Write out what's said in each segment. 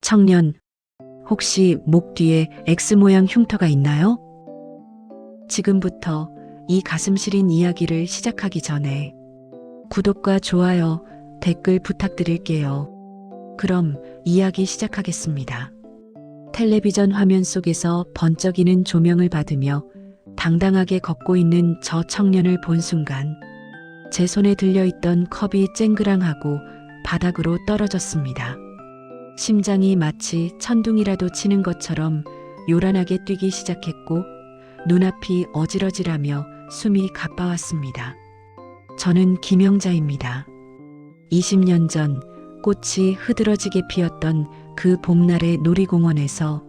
청년, 혹시 목 뒤에 X모양 흉터가 있나요? 지금부터 이 가슴 시린 이야기를 시작하기 전에 구독과 좋아요, 댓글 부탁드릴게요. 그럼 이야기 시작하겠습니다. 텔레비전 화면 속에서 번쩍이는 조명을 받으며 당당하게 걷고 있는 저 청년을 본 순간 제 손에 들려있던 컵이 쨍그랑하고 바닥으로 떨어졌습니다. 심장이 마치 천둥이라도 치는 것처럼 요란하게 뛰기 시작했고 눈앞이 어지러지라며 숨이 가빠왔습니다. 저는 김영자입니다. 20년 전 꽃이 흐드러지게 피었던 그 봄날의 놀이공원에서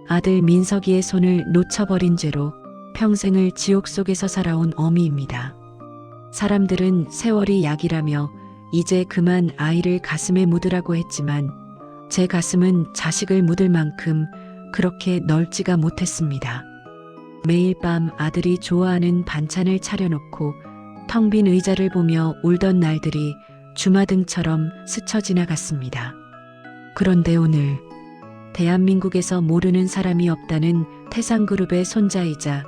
아들 민석이의 손을 놓쳐버린 죄로 평생을 지옥 속에서 살아온 어미입니다. 사람들은 세월이 약이라며 이제 그만 아이를 가슴에 묻으라고 했지만 제 가슴은 자식을 묻을 만큼 그렇게 넓지가 못했습니다. 매일 밤 아들이 좋아하는 반찬을 차려놓고 텅 빈 의자를 보며 울던 날들이 주마등처럼 스쳐 지나갔습니다. 그런데 오늘 대한민국에서 모르는 사람이 없다는 태상그룹의 손자이자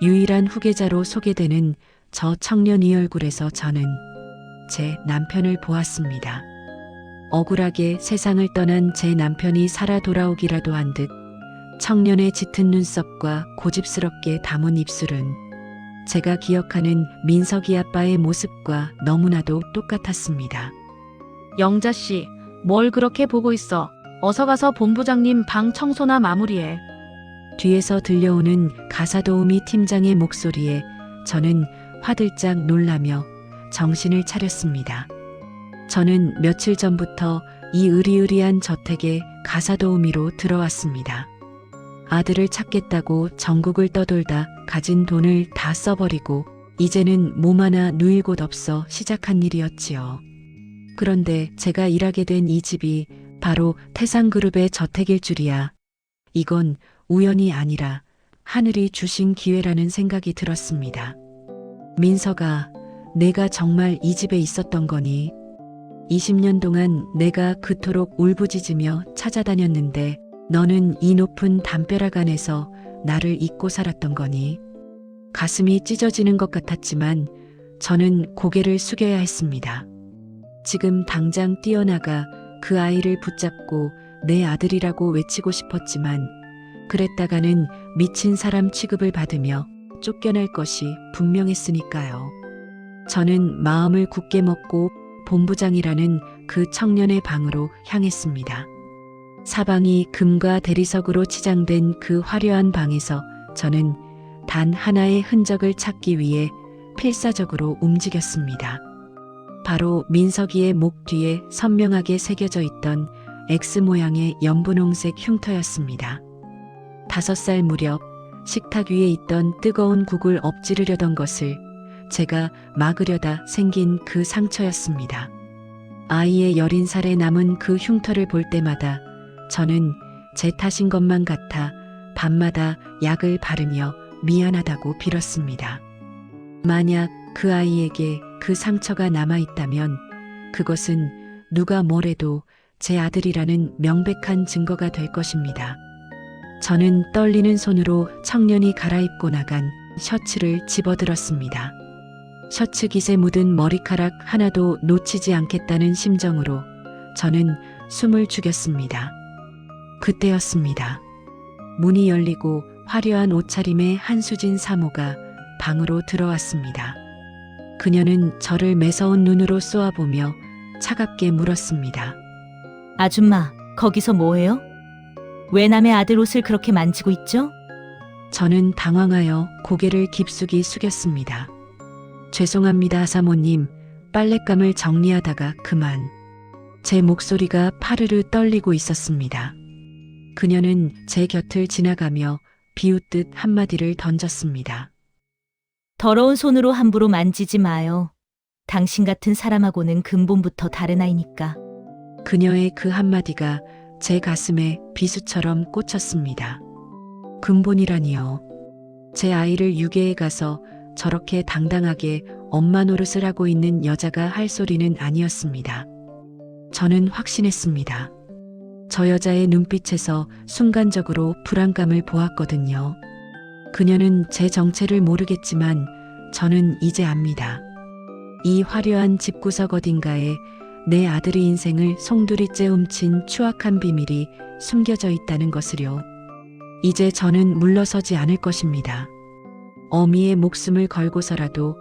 유일한 후계자로 소개되는 저 청년이 얼굴에서 저는 제 남편을 보았습니다. 억울하게 세상을 떠난 제 남편이 살아 돌아오기라도 한 듯 청년의 짙은 눈썹과 고집스럽게 담은 입술은 제가 기억하는 민석이 아빠의 모습과 너무나도 똑같았습니다. 영자씨, 뭘 그렇게 보고 있어? 어서 가서 본부장님 방 청소나 마무리해. 뒤에서 들려오는 가사도우미 팀장의 목소리에 저는 화들짝 놀라며 정신을 차렸습니다. 저는 며칠 전부터 이 으리으리한 저택에 가사도우미로 들어왔습니다. 아들을 찾겠다고 전국을 떠돌다 가진 돈을 다 써버리고 이제는 몸 하나 누일 곳 없어 시작한 일이었지요. 그런데 제가 일하게 된 이 집이 바로 태상그룹의 저택일 줄이야. 이건 우연이 아니라 하늘이 주신 기회라는 생각이 들었습니다. 민석아, 내가 정말 이 집에 있었던 거니? 20년 동안 내가 그토록 울부짖으며 찾아다녔는데 너는 이 높은 담벼락 안에서 나를 잊고 살았던 거니? 가슴이 찢어지는 것 같았지만 저는 고개를 숙여야 했습니다. 지금 당장 뛰어나가 그 아이를 붙잡고 내 아들이라고 외치고 싶었지만 그랬다가는 미친 사람 취급을 받으며 쫓겨날 것이 분명했으니까요. 저는 마음을 굳게 먹고 본부장이라는 그 청년의 방으로 향했습니다. 사방이 금과 대리석으로 치장된 그 화려한 방에서 저는 단 하나의 흔적을 찾기 위해 필사적으로 움직였습니다. 바로 민석이의 목 뒤에 선명하게 새겨져 있던 X모양의 연분홍색 흉터였습니다. 5살 무렵 식탁 위에 있던 뜨거운 국을 엎지르려던 것을 제가 막으려다 생긴 그 상처였습니다. 아이의 여린 살에 남은 그 흉터를 볼 때마다 저는 제 탓인 것만 같아 밤마다 약을 바르며 미안하다고 빌었습니다. 만약 그 아이에게 그 상처가 남아있다면 그것은 누가 뭐래도 제 아들이라는 명백한 증거가 될 것입니다. 저는 떨리는 손으로 청년이 갈아입고 나간 셔츠를 집어들었습니다. 셔츠 깃에 묻은 머리카락 하나도 놓치지 않겠다는 심정으로 저는 숨을 죽였습니다. 그때였습니다. 문이 열리고 화려한 옷차림의 한수진 사모가 방으로 들어왔습니다. 그녀는 저를 매서운 눈으로 쏘아보며 차갑게 물었습니다. 아줌마, 거기서 뭐해요? 왜 남의 아들 옷을 그렇게 만지고 있죠? 저는 당황하여 고개를 깊숙이 숙였습니다. 죄송합니다, 사모님. 빨랫감을 정리하다가 그만. 제 목소리가 파르르 떨리고 있었습니다. 그녀는 제 곁을 지나가며 비웃듯 한마디를 던졌습니다. 더러운 손으로 함부로 만지지 마요. 당신 같은 사람하고는 근본부터 다른 아이니까. 그녀의 그 한마디가 제 가슴에 비수처럼 꽂혔습니다. 근본이라니요. 제 아이를 유괴해 가서 저렇게 당당하게 엄마 노릇을 하고 있는 여자가 할 소리는 아니었습니다. 저는 확신했습니다. 저 여자의 눈빛에서 순간적으로 불안감을 보았거든요. 그녀는 제 정체를 모르겠지만 저는 이제 압니다. 이 화려한 집구석 어딘가에 내 아들의 인생을 송두리째 훔친 추악한 비밀이 숨겨져 있다는 것을요. 이제 저는 물러서지 않을 것입니다. 어미의 목숨을 걸고서라도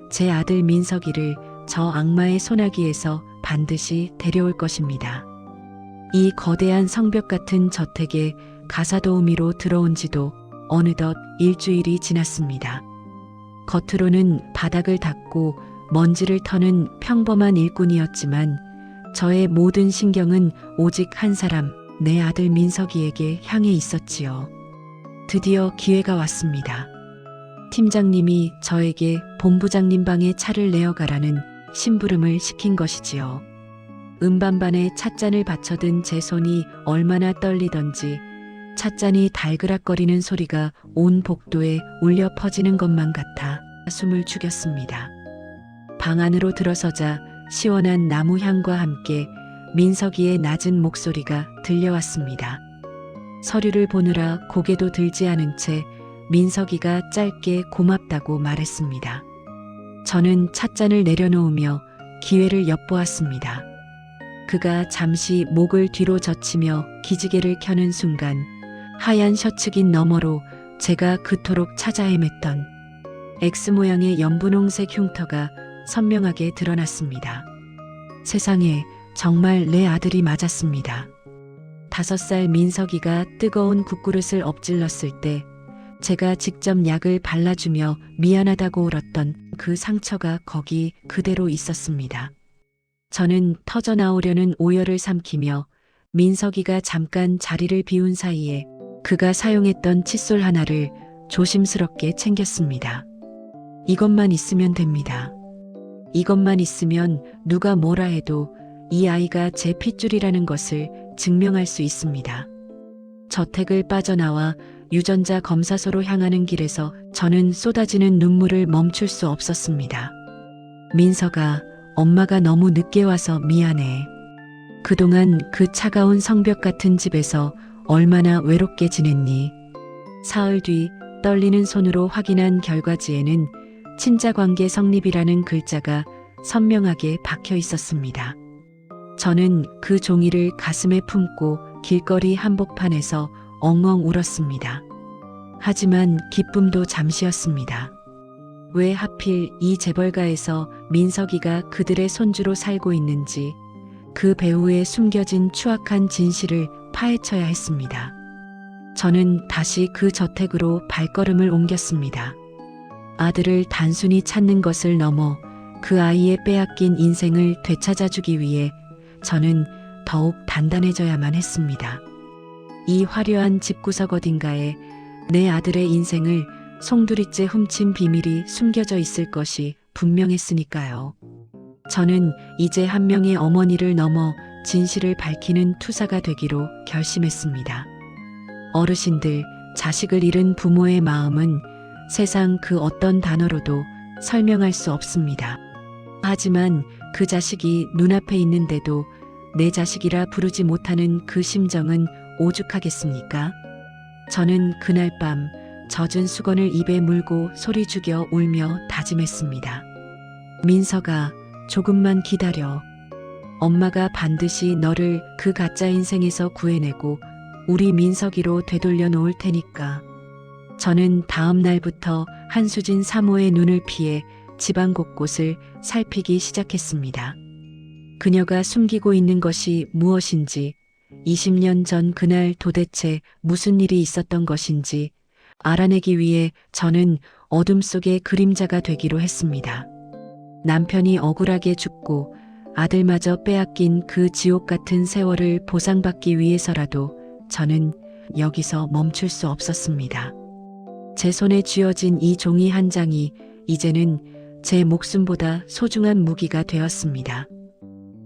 제 아들 민석이를 저 악마의 소나기에서 반드시 데려올 것입니다. 이 거대한 성벽 같은 저택에 가사도우미로 들어온 지도 어느덧 일주일이 지났습니다. 겉으로는 바닥을 닦고 먼지를 터는 평범한 일꾼이었지만 저의 모든 신경은 오직 한 사람, 내 아들 민석이에게 향해 있었지요. 드디어 기회가 왔습니다. 팀장님이 저에게 본부장님 방에 차를 내어가라는 심부름을 시킨 것이지요. 음반반에 찻잔을 받쳐든 제 손이 얼마나 떨리던지 찻잔이 달그락거리는 소리가 온 복도에 울려 퍼지는 것만 같아 숨을 죽였습니다. 방 안으로 들어서자 시원한 나무 향과 함께 민석이의 낮은 목소리가 들려왔습니다. 서류를 보느라 고개도 들지 않은 채 민석이가 짧게 고맙다고 말했습니다. 저는 찻잔을 내려놓으며 기회를 엿보았습니다. 그가 잠시 목을 뒤로 젖히며 기지개를 켜는 순간 하얀 셔츠긴 너머로 제가 그토록 찾아 헤맸던 X모양의 연분홍색 흉터가 선명하게 드러났습니다. 세상에, 정말 내 아들이 맞았습니다. 5살 민석이가 뜨거운 국그릇을 엎질렀을 때 제가 직접 약을 발라주며 미안하다고 울었던 그 상처가 거기 그대로 있었습니다. 저는 터져나오려는 오열을 삼키며 민석이가 잠깐 자리를 비운 사이에 그가 사용했던 칫솔 하나를 조심스럽게 챙겼습니다. 이것만 있으면 됩니다. 이것만 있으면 누가 뭐라 해도 이 아이가 제 핏줄이라는 것을 증명할 수 있습니다. 저택을 빠져나와 유전자 검사소로 향하는 길에서 저는 쏟아지는 눈물을 멈출 수 없었습니다. 민석아, 엄마가 너무 늦게 와서 미안해. 그동안 그 차가운 성벽 같은 집에서 얼마나 외롭게 지냈니? 사흘 뒤 떨리는 손으로 확인한 결과지에는 친자관계 성립이라는 글자가 선명하게 박혀 있었습니다. 저는 그 종이를 가슴에 품고 길거리 한복판에서 엉엉 울었습니다. 하지만 기쁨도 잠시였습니다. 왜 하필 이 재벌가에서 민석이가 그들의 손주로 살고 있는지 그 배후에 숨겨진 추악한 진실을 파헤쳐야 했습니다. 저는 다시 그 저택으로 발걸음을 옮겼습니다. 아들을 단순히 찾는 것을 넘어 그 아이의 빼앗긴 인생을 되찾아주기 위해 저는 더욱 단단해져야만 했습니다. 이 화려한 집구석 어딘가에 내 아들의 인생을 송두리째 훔친 비밀이 숨겨져 있을 것이 분명했으니까요. 저는 이제 한 명의 어머니를 넘어 진실을 밝히는 투사가 되기로 결심했습니다. 어르신들, 자식을 잃은 부모의 마음은 세상 그 어떤 단어로도 설명할 수 없습니다. 하지만 그 자식이 눈앞에 있는데도 내 자식이라 부르지 못하는 그 심정은 오죽하겠습니까? 저는 그날 밤 젖은 수건을 입에 물고 소리 죽여 울며 다짐했습니다. 민석아, 조금만 기다려. 엄마가 반드시 너를 그 가짜 인생에서 구해내고 우리 민석이로 되돌려 놓을 테니까. 저는 다음 날부터 한수진 사모의 눈을 피해 집안 곳곳을 살피기 시작했습니다. 그녀가 숨기고 있는 것이 무엇인지, 20년 전 그날 도대체 무슨 일이 있었던 것인지 알아내기 위해 저는 어둠 속의 그림자가 되기로 했습니다. 남편이 억울하게 죽고 아들마저 빼앗긴 그 지옥 같은 세월을 보상받기 위해서라도 저는 여기서 멈출 수 없었습니다. 제 손에 쥐어진 이 종이 한 장이 이제는 제 목숨보다 소중한 무기가 되었습니다.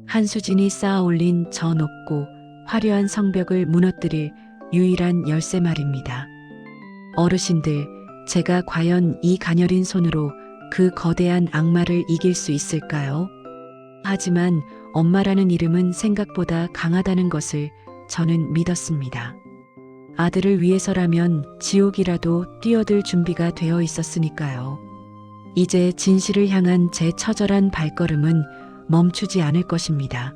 한수진이 쌓아 올린 저 높고 화려한 성벽을 무너뜨릴 유일한 열쇠 말입니다. 어르신들, 제가 과연 이 가녀린 손으로 그 거대한 악마를 이길 수 있을까요? 하지만 엄마라는 이름은 생각보다 강하다는 것을 저는 믿었습니다. 아들을 위해서라면 지옥이라도 뛰어들 준비가 되어 있었으니까요. 이제 진실을 향한 제 처절한 발걸음은 멈추지 않을 것입니다.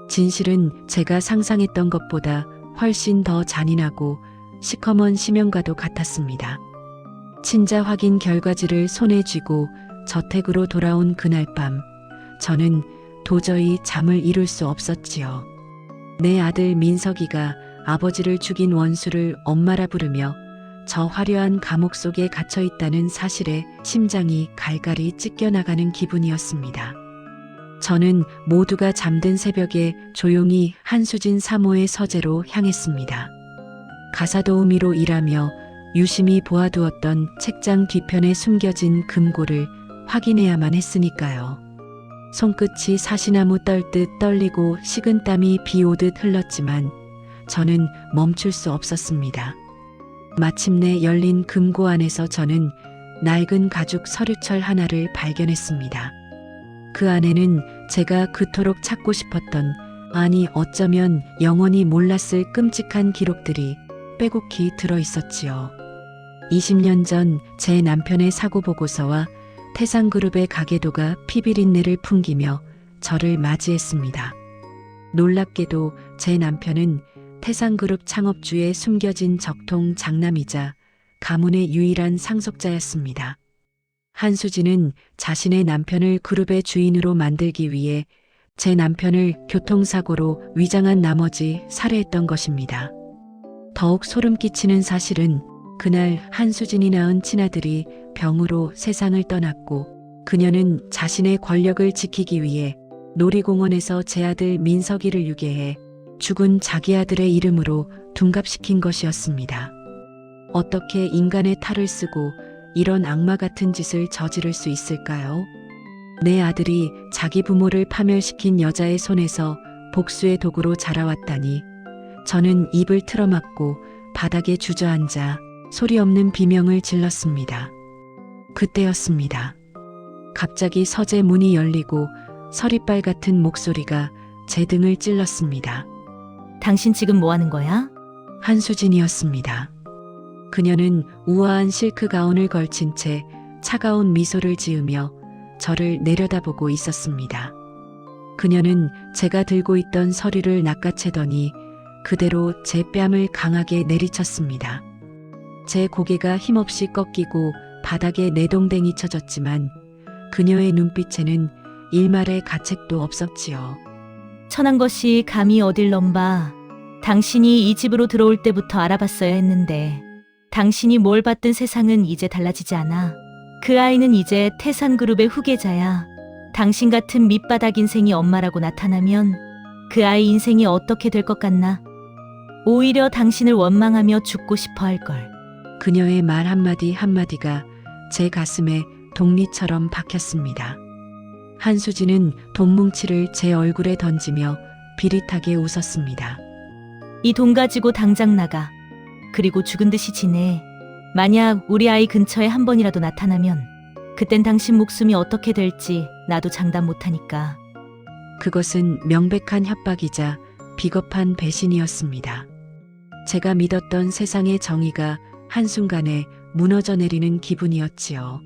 진실은 제가 상상했던 것보다 훨씬 더 잔인하고 시커먼 심형과도 같았습니다. 친자 확인 결과지를 손에 쥐고 저택으로 돌아온 그날 밤, 저는 도저히 잠을 이룰 수 없었지요. 내 아들 민석이가 아버지를 죽인 원수를 엄마라 부르며 저 화려한 감옥 속에 갇혀 있다는 사실에 심장이 갈갈이 찢겨나가는 기분이었습니다. 저는 모두가 잠든 새벽에 조용히 한수진 사모의 서재로 향했습니다. 가사도우미로 일하며 유심히 보아두었던 책장 뒤편에 숨겨진 금고를 확인해야만 했으니까요. 손끝이 사시나무 떨듯 떨리고 식은땀이 비 오듯 흘렀지만 저는 멈출 수 없었습니다. 마침내 열린 금고 안에서 저는 낡은 가죽 서류철 하나를 발견했습니다. 그 안에는 제가 그토록 찾고 싶었던, 아니 어쩌면 영원히 몰랐을 끔찍한 기록들이 빼곡히 들어 있었지요. 20년 전 제 남편의 사고 보고서와 태산그룹의 가계도가 피비린내를 풍기며 저를 맞이했습니다. 놀랍게도 제 남편은 태산그룹 창업주의 숨겨진 적통 장남이자 가문의 유일한 상속자였습니다. 한수진은 자신의 남편을 그룹의 주인으로 만들기 위해 제 남편을 교통사고로 위장한 나머지 살해했던 것입니다. 더욱 소름 끼치는 사실은 그날 한수진이 낳은 친아들이 병으로 세상을 떠났고 그녀는 자신의 권력을 지키기 위해 놀이공원에서 제 아들 민석이를 유괴해 죽은 자기 아들의 이름으로 둔갑시킨 것이었습니다. 어떻게 인간의 탈을 쓰고 이런 악마 같은 짓을 저지를 수 있을까요? 내 아들이 자기 부모를 파멸시킨 여자의 손에서 복수의 도구로 자라왔다니. 저는 입을 틀어막고 바닥에 주저앉아 소리 없는 비명을 질렀습니다. 그때였습니다. 갑자기 서재 문이 열리고 서리빨 같은 목소리가 제 등을 찔렀습니다. 당신 지금 뭐 하는 거야? 한수진이었습니다. 그녀는 우아한 실크 가운을 걸친 채 차가운 미소를 지으며 저를 내려다보고 있었습니다. 그녀는 제가 들고 있던 서류를 낚아채더니 그대로 제 뺨을 강하게 내리쳤습니다. 제 고개가 힘없이 꺾이고 바닥에 내동댕이 쳐졌지만 그녀의 눈빛에는 일말의 가책도 없었지요. 천한 것이 감히 어딜 넘봐. 당신이 이 집으로 들어올 때부터 알아봤어야 했는데 당신이 뭘 봤든 세상은 이제 달라지지 않아. 그 아이는 이제 태산그룹의 후계자야. 당신 같은 밑바닥 인생이 엄마라고 나타나면 그 아이 인생이 어떻게 될 것 같나? 오히려 당신을 원망하며 죽고 싶어 할걸. 그녀의 말 한마디 한마디가 제 가슴에 독리처럼 박혔습니다. 한수진은 돈뭉치를 제 얼굴에 던지며 비릿하게 웃었습니다. 이 돈 가지고 당장 나가. 그리고 죽은 듯이 지내. 만약 우리 아이 근처에 한 번이라도 나타나면 그땐 당신 목숨이 어떻게 될지 나도 장담 못하니까. 그것은 명백한 협박이자 비겁한 배신이었습니다. 제가 믿었던 세상의 정의가 한순간에 무너져 내리는 기분이었지요.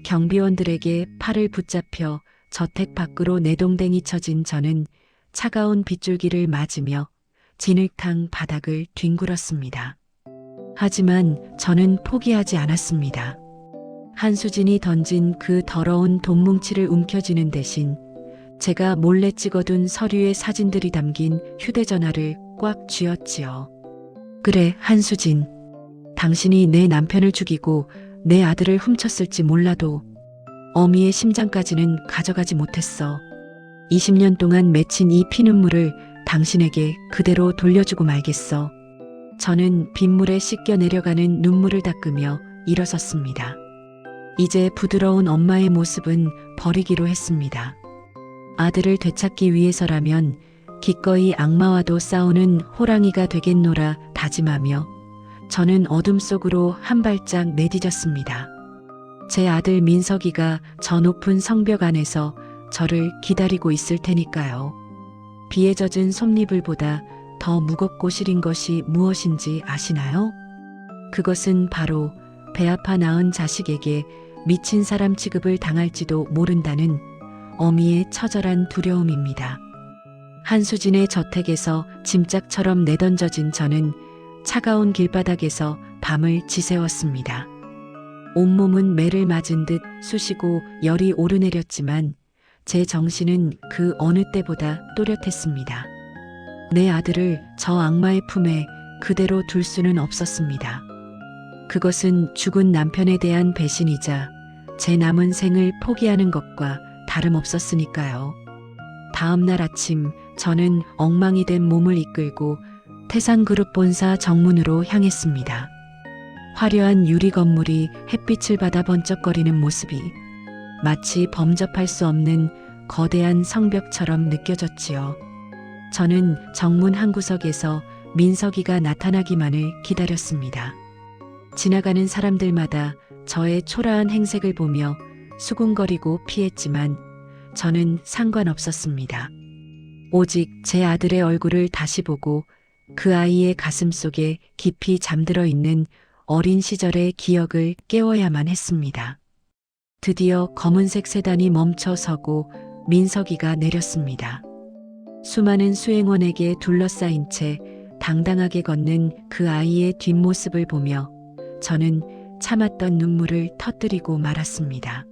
경비원들에게 팔을 붙잡혀 저택 밖으로 내동댕이 쳐진 저는 차가운 빗줄기를 맞으며 진흙탕 바닥을 뒹굴었습니다. 하지만 저는 포기하지 않았습니다. 한수진이 던진 그 더러운 돈뭉치를 움켜쥐는 대신 제가 몰래 찍어둔 서류의 사진들이 담긴 휴대전화를 꽉 쥐었지요. 그래, 한수진. 당신이 내 남편을 죽이고 내 아들을 훔쳤을지 몰라도 어미의 심장까지는 가져가지 못했어. 20년 동안 맺힌 이 피눈물을 당신에게 그대로 돌려주고 말겠어. 저는 빗물에 씻겨 내려가는 눈물을 닦으며 일어섰습니다. 이제 부드러운 엄마의 모습은 버리기로 했습니다. 아들을 되찾기 위해서라면 기꺼이 악마와도 싸우는 호랑이가 되겠노라 다짐하며 저는 어둠 속으로 한 발짝 내디뎠습니다. 제 아들 민석이가 저 높은 성벽 안에서 저를 기다리고 있을 테니까요. 비에 젖은 솜니불보다 더 무겁고 시린 것이 무엇인지 아시나요? 그것은 바로 배 아파 낳은 자식에게 미친 사람 취급을 당할지도 모른다는 어미의 처절한 두려움입니다. 한수진의 저택에서 짐짝처럼 내던져진 저는 차가운 길바닥에서 밤을 지새웠습니다. 온몸은 매를 맞은 듯 쑤시고 열이 오르내렸지만 제 정신은 그 어느 때보다 또렷했습니다. 내 아들을 저 악마의 품에 그대로 둘 수는 없었습니다. 그것은 죽은 남편에 대한 배신이자 제 남은 생을 포기하는 것과 다름없었으니까요. 다음 날 아침 저는 엉망이 된 몸을 이끌고 태산그룹 본사 정문으로 향했습니다. 화려한 유리 건물이 햇빛을 받아 번쩍거리는 모습이 마치 범접할 수 없는 거대한 성벽처럼 느껴졌지요. 저는 정문 한 구석에서 민석이가 나타나기만을 기다렸습니다. 지나가는 사람들마다 저의 초라한 행색을 보며 수군거리고 피했지만 저는 상관없었습니다. 오직 제 아들의 얼굴을 다시 보고 그 아이의 가슴 속에 깊이 잠들어 있는 어린 시절의 기억을 깨워야만 했습니다. 드디어 검은색 세단이 멈춰 서고 민석이가 내렸습니다. 수많은 수행원에게 둘러싸인 채 당당하게 걷는 그 아이의 뒷모습을 보며 저는 참았던 눈물을 터뜨리고 말았습니다.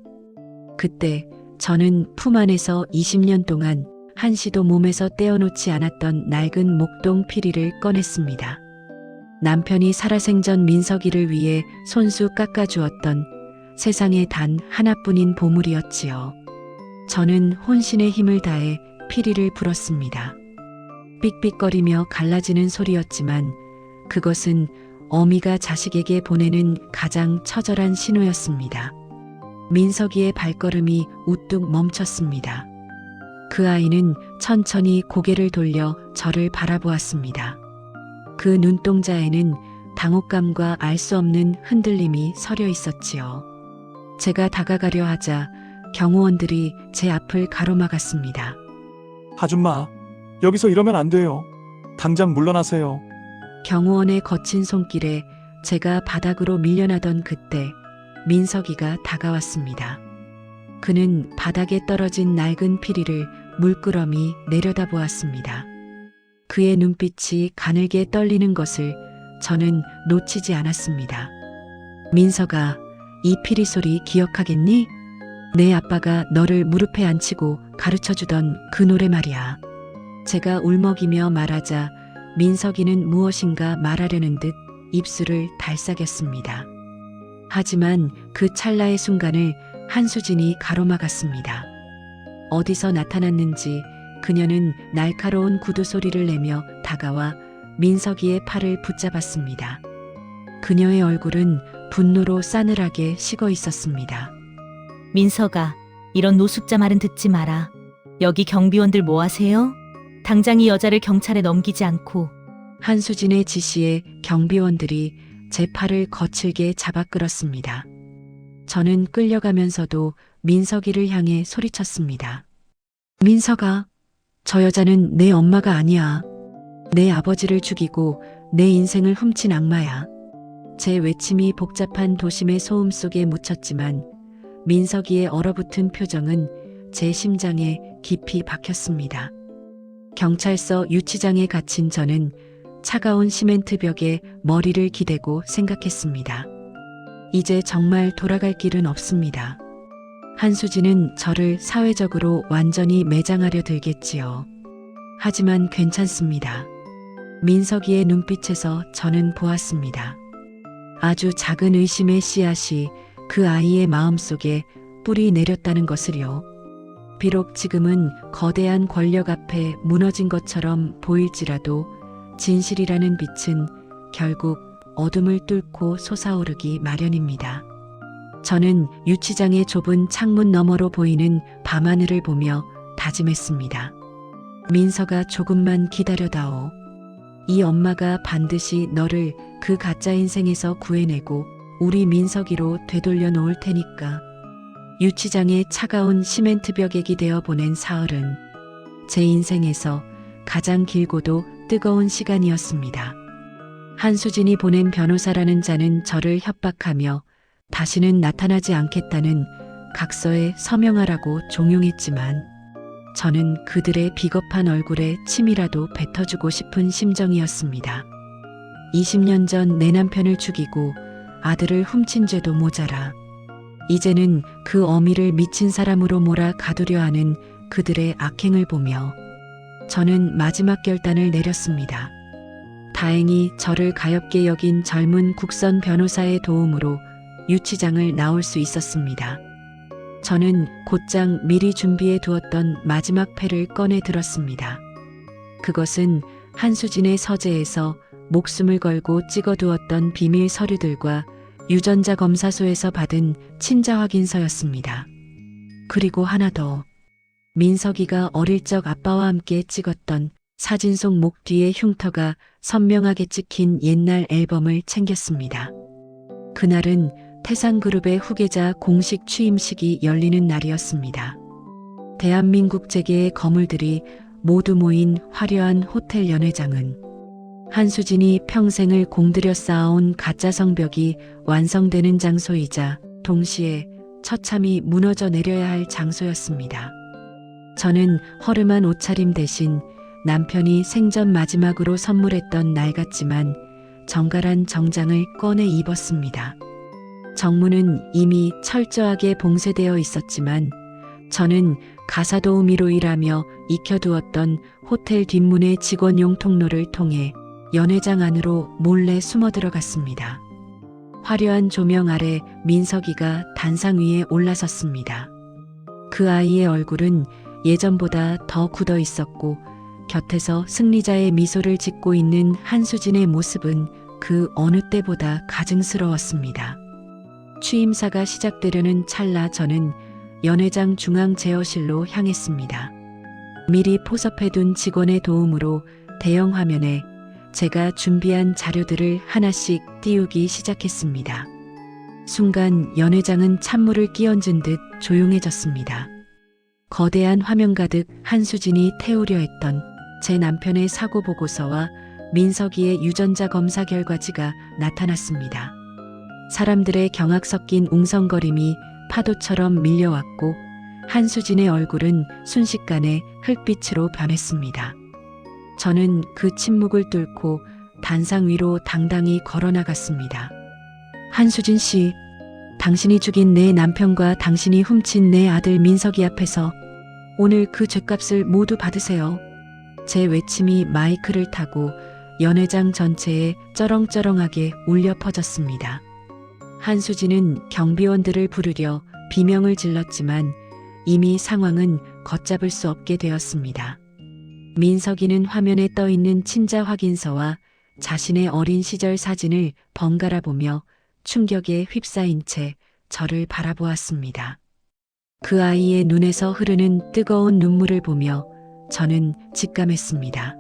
그때 저는 품 안에서 20년 동안 한시도 몸에서 떼어놓지 않았던 낡은 목동 피리를 꺼냈습니다. 남편이 살아생전 민석이를 위해 손수 깎아주었던 세상에 단 하나뿐인 보물이었지요. 저는 혼신의 힘을 다해 피리를 불었습니다. 삑삑거리며 갈라지는 소리였지만 그것은 어미가 자식에게 보내는 가장 처절한 신호였습니다. 민석이의 발걸음이 우뚝 멈췄습니다. 그 아이는 천천히 고개를 돌려 저를 바라보았습니다. 그 눈동자에는 당혹감과 알 수 없는 흔들림이 서려 있었지요. 제가 다가가려 하자 경호원들이 제 앞을 가로막았습니다. 아줌마, 여기서 이러면 안 돼요. 당장 물러나세요. 경호원의 거친 손길에 제가 바닥으로 밀려나던 그때 민석이가 다가왔습니다. 그는 바닥에 떨어진 낡은 피리를 물끄러미 내려다보았습니다. 그의 눈빛이 가늘게 떨리는 것을 저는 놓치지 않았습니다. 민석아, 이 피리 소리 기억하겠니? 내 아빠가 너를 무릎에 앉히고 가르쳐주던 그 노래 말이야. 제가 울먹이며 말하자 민석이는 무엇인가 말하려는 듯 입술을 달싹였습니다. 하지만 그 찰나의 순간을 한수진이 가로막았습니다. 어디서 나타났는지 그녀는 날카로운 구두 소리를 내며 다가와 민석이의 팔을 붙잡았습니다. 그녀의 얼굴은 분노로 싸늘하게 식어 있었습니다. 민석아, 이런 노숙자 말은 듣지 마라. 여기 경비원들 뭐 하세요? 당장 이 여자를 경찰에 넘기지 않고. 한수진의 지시에 경비원들이 제 팔을 거칠게 잡아 끌었습니다. 저는 끌려가면서도 민석이를 향해 소리쳤습니다. 민석아, 저 여자는 내 엄마가 아니야. 내 아버지를 죽이고 내 인생을 훔친 악마야. 제 외침이 복잡한 도심의 소음 속에 묻혔지만 민석이의 얼어붙은 표정은 제 심장에 깊이 박혔습니다. 경찰서 유치장에 갇힌 저는 차가운 시멘트 벽에 머리를 기대고 생각했습니다. 이제 정말 돌아갈 길은 없습니다. 한수진은 저를 사회적으로 완전히 매장하려 들겠지요. 하지만 괜찮습니다. 민석이의 눈빛에서 저는 보았습니다. 아주 작은 의심의 씨앗이 그 아이의 마음속에 뿌리 내렸다는 것을요. 비록 지금은 거대한 권력 앞에 무너진 것처럼 보일지라도 진실이라는 빛은 결국 어둠을 뚫고 솟아오르기 마련입니다. 저는 유치장의 좁은 창문 너머로 보이는 밤하늘을 보며 다짐했습니다. 민석아, 조금만 기다려다오. 이 엄마가 반드시 너를 그 가짜 인생에서 구해내고 우리 민석이로 되돌려 놓을 테니까. 유치장의 차가운 시멘트 벽액이 되어 보낸 사흘은 제 인생에서 가장 길고도 뜨거운 시간이었습니다. 한수진이 보낸 변호사라는 자는 저를 협박하며 다시는 나타나지 않겠다는 각서에 서명하라고 종용했지만 저는 그들의 비겁한 얼굴에 침이라도 뱉어주고 싶은 심정이었습니다. 20년 전 내 남편을 죽이고 아들을 훔친 죄도 모자라 이제는 그 어미를 미친 사람으로 몰아 가두려 하는 그들의 악행을 보며 저는 마지막 결단을 내렸습니다. 다행히 저를 가엾게 여긴 젊은 국선 변호사의 도움으로 유치장을 나올 수 있었습니다. 저는 곧장 미리 준비해 두었던 마지막 패를 꺼내 들었습니다. 그것은 한수진의 서재에서 목숨을 걸고 찍어두었던 비밀 서류들과 유전자 검사소에서 받은 친자 확인서였습니다. 그리고 하나 더. 민석이가 어릴 적 아빠와 함께 찍었던 사진 속 목 뒤에 흉터가 선명하게 찍힌 옛날 앨범을 챙겼습니다. 그날은 태산그룹의 후계자 공식 취임식이 열리는 날이었습니다. 대한민국 재계의 거물들이 모두 모인 화려한 호텔 연회장은 한수진이 평생을 공들여 쌓아온 가짜 성벽이 완성되는 장소이자 동시에 처참히 무너져 내려야 할 장소였습니다. 저는 허름한 옷차림 대신 남편이 생전 마지막으로 선물했던 낡았지만 정갈한 정장을 꺼내 입었습니다. 정문은 이미 철저하게 봉쇄되어 있었지만 저는 가사도우미로 일하며 익혀두었던 호텔 뒷문의 직원용 통로를 통해 연회장 안으로 몰래 숨어 들어갔습니다. 화려한 조명 아래 민석이가 단상 위에 올라섰습니다. 그 아이의 얼굴은 예전보다 더 굳어 있었고 곁에서 승리자의 미소를 짓고 있는 한수진의 모습은 그 어느 때보다 가증스러웠습니다. 취임사가 시작되려는 찰나 저는 연회장 중앙 제어실로 향했습니다. 미리 포섭해둔 직원의 도움으로 대형 화면에 제가 준비한 자료들을 하나씩 띄우기 시작했습니다. 순간 연회장은 찬물을 끼얹은 듯 조용해졌습니다. 거대한 화면 가득 한수진이 태우려 했던 제 남편의 사고 보고서와 민석이의 유전자 검사 결과지가 나타났습니다. 사람들의 경악 섞인 웅성거림이 파도처럼 밀려왔고 한수진의 얼굴은 순식간에 흙빛으로 변했습니다. 저는 그 침묵을 뚫고 단상 위로 당당히 걸어나갔습니다. 한수진 씨, 당신이 죽인 내 남편과 당신이 훔친 내 아들 민석이 앞에서 오늘 그 죗값을 모두 받으세요. 제 외침이 마이크를 타고 연회장 전체에 쩌렁쩌렁하게 울려 퍼졌습니다. 한수진은 경비원들을 부르려 비명을 질렀지만 이미 상황은 걷잡을 수 없게 되었습니다. 민석이는 화면에 떠 있는 친자 확인서와 자신의 어린 시절 사진을 번갈아 보며 충격에 휩싸인 채 저를 바라보았습니다. 그 아이의 눈에서 흐르는 뜨거운 눈물을 보며 저는 직감했습니다.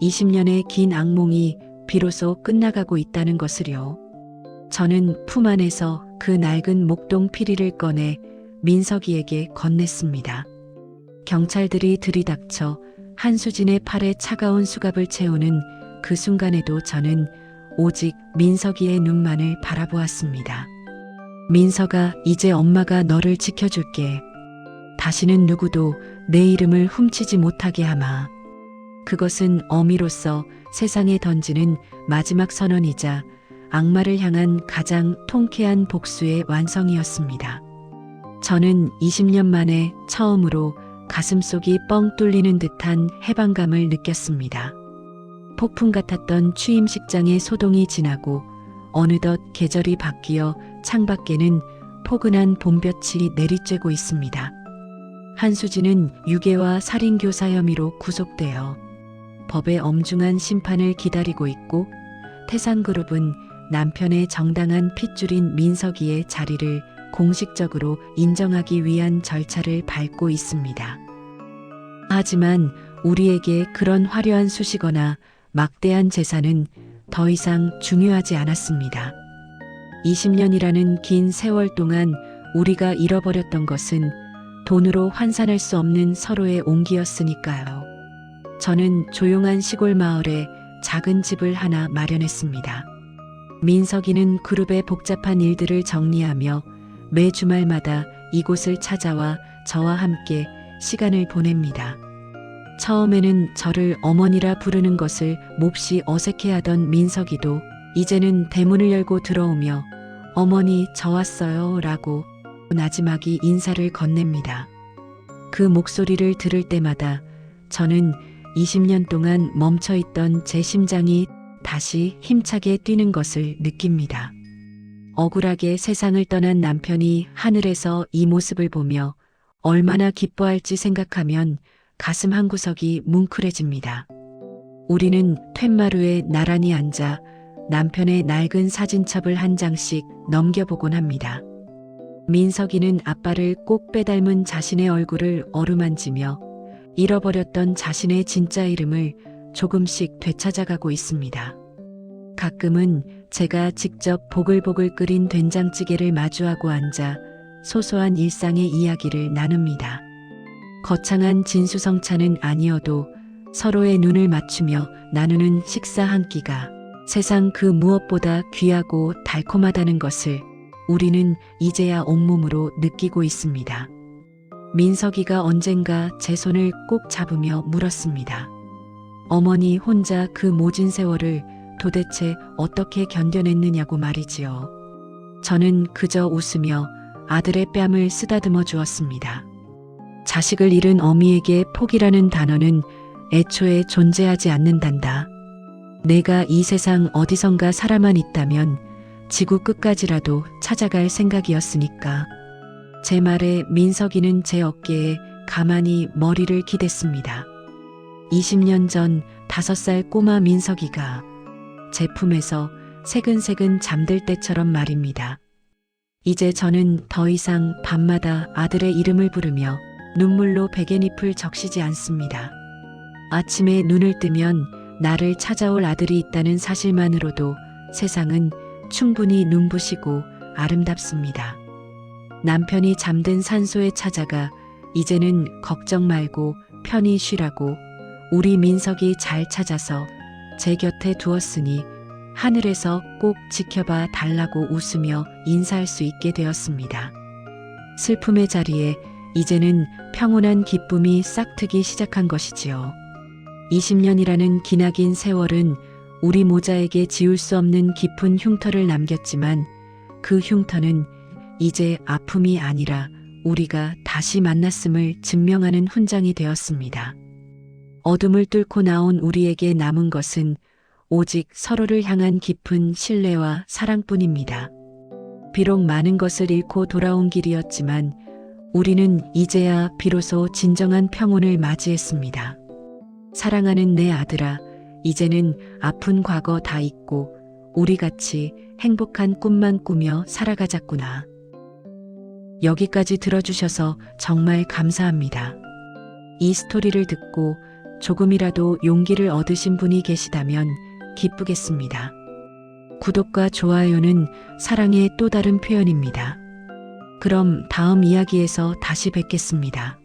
20년의 긴 악몽이 비로소 끝나가고 있다는 것을요. 저는 품 안에서 그 낡은 목동 피리를 꺼내 민석이에게 건넸습니다. 경찰들이 들이닥쳐 한수진의 팔에 차가운 수갑을 채우는 그 순간에도 저는 오직 민석이의 눈만을 바라보았습니다. 민석아, 이제 엄마가 너를 지켜줄게. 다시는 누구도 내 이름을 훔치지 못하게 하마. 그것은 어미로서 세상에 던지는 마지막 선언이자 악마를 향한 가장 통쾌한 복수의 완성이었습니다. 저는 20년 만에 처음으로 가슴속이 뻥 뚫리는 듯한 해방감을 느꼈습니다. 폭풍 같았던 취임식장의 소동이 지나고 어느덧 계절이 바뀌어 창밖에는 포근한 봄볕이 내리쬐고 있습니다. 한수진은 유괴와 살인교사 혐의로 구속되어 법의 엄중한 심판을 기다리고 있고 태산그룹은 남편의 정당한 핏줄인 민석이의 자리를 공식적으로 인정하기 위한 절차를 밟고 있습니다. 하지만 우리에게 그런 화려한 수식어나 막대한 재산은 더 이상 중요하지 않았습니다. 20년이라는 긴 세월 동안 우리가 잃어버렸던 것은 돈으로 환산할 수 없는 서로의 온기였으니까요. 저는 조용한 시골 마을에 작은 집을 하나 마련했습니다. 민석이는 그룹의 복잡한 일들을 정리하며 매 주말마다 이곳을 찾아와 저와 함께 시간을 보냅니다. 처음에는 저를 어머니라 부르는 것을 몹시 어색해하던 민석이도 이제는 대문을 열고 들어오며 어머니 저 왔어요 라고 나지막이 인사를 건넵니다. 그 목소리를 들을 때마다 저는 20년 동안 멈춰있던 제 심장이 다시 힘차게 뛰는 것을 느낍니다. 억울하게 세상을 떠난 남편이 하늘에서 이 모습을 보며 얼마나 기뻐할지 생각하면 가슴 한구석이 뭉클해집니다. 우리는 툇마루에 나란히 앉아 남편의 낡은 사진첩을 한 장씩 넘겨보곤 합니다. 민석이는 아빠를 꼭 빼닮은 자신의 얼굴을 어루만지며 잃어버렸던 자신의 진짜 이름을 조금씩 되찾아가고 있습니다. 가끔은 제가 직접 보글보글 끓인 된장찌개를 마주하고 앉아 소소한 일상의 이야기를 나눕니다. 거창한 진수성찬은 아니어도 서로의 눈을 맞추며 나누는 식사 한 끼가 세상 그 무엇보다 귀하고 달콤하다는 것을 우리는 이제야 온몸으로 느끼고 있습니다. 민석이가 언젠가 제 손을 꼭 잡으며 물었습니다. 어머니 혼자 그 모진 세월을 도대체 어떻게 견뎌냈느냐고 말이지요. 저는 그저 웃으며 아들의 뺨을 쓰다듬어 주었습니다. 자식을 잃은 어미에게 포기라는 단어는 애초에 존재하지 않는단다. 내가 이 세상 어디선가 살아만 있다면 지구 끝까지라도 찾아갈 생각이었으니까. 제 말에 민석이는 제 어깨에 가만히 머리를 기댔습니다. 20년 전 5살 꼬마 민석이가 제 품에서 새근새근 잠들 때처럼 말입니다. 이제 저는 더 이상 밤마다 아들의 이름을 부르며 눈물로 베갯잎을 적시지 않습니다. 아침에 눈을 뜨면 나를 찾아올 아들이 있다는 사실만으로도 세상은 충분히 눈부시고 아름답습니다. 남편이 잠든 산소에 찾아가 이제는 걱정 말고 편히 쉬라고 우리 민석이 잘 찾아서 제 곁에 두었으니 하늘에서 꼭 지켜봐 달라고 웃으며 인사할 수 있게 되었습니다. 슬픔의 자리에 이제는 평온한 기쁨이 싹트기 시작한 것이지요. 20년이라는 기나긴 세월은 우리 모자에게 지울 수 없는 깊은 흉터를 남겼지만 그 흉터는 이제 아픔이 아니라 우리가 다시 만났음을 증명하는 훈장이 되었습니다. 어둠을 뚫고 나온 우리에게 남은 것은 오직 서로를 향한 깊은 신뢰와 사랑뿐입니다. 비록 많은 것을 잃고 돌아온 길이었지만 우리는 이제야 비로소 진정한 평온을 맞이했습니다. 사랑하는 내 아들아, 이제는 아픈 과거 다 잊고 우리 같이 행복한 꿈만 꾸며 살아가자꾸나. 여기까지 들어주셔서 정말 감사합니다. 이 스토리를 듣고 조금이라도 용기를 얻으신 분이 계시다면 기쁘겠습니다. 구독과 좋아요는 사랑의 또 다른 표현입니다. 그럼 다음 이야기에서 다시 뵙겠습니다.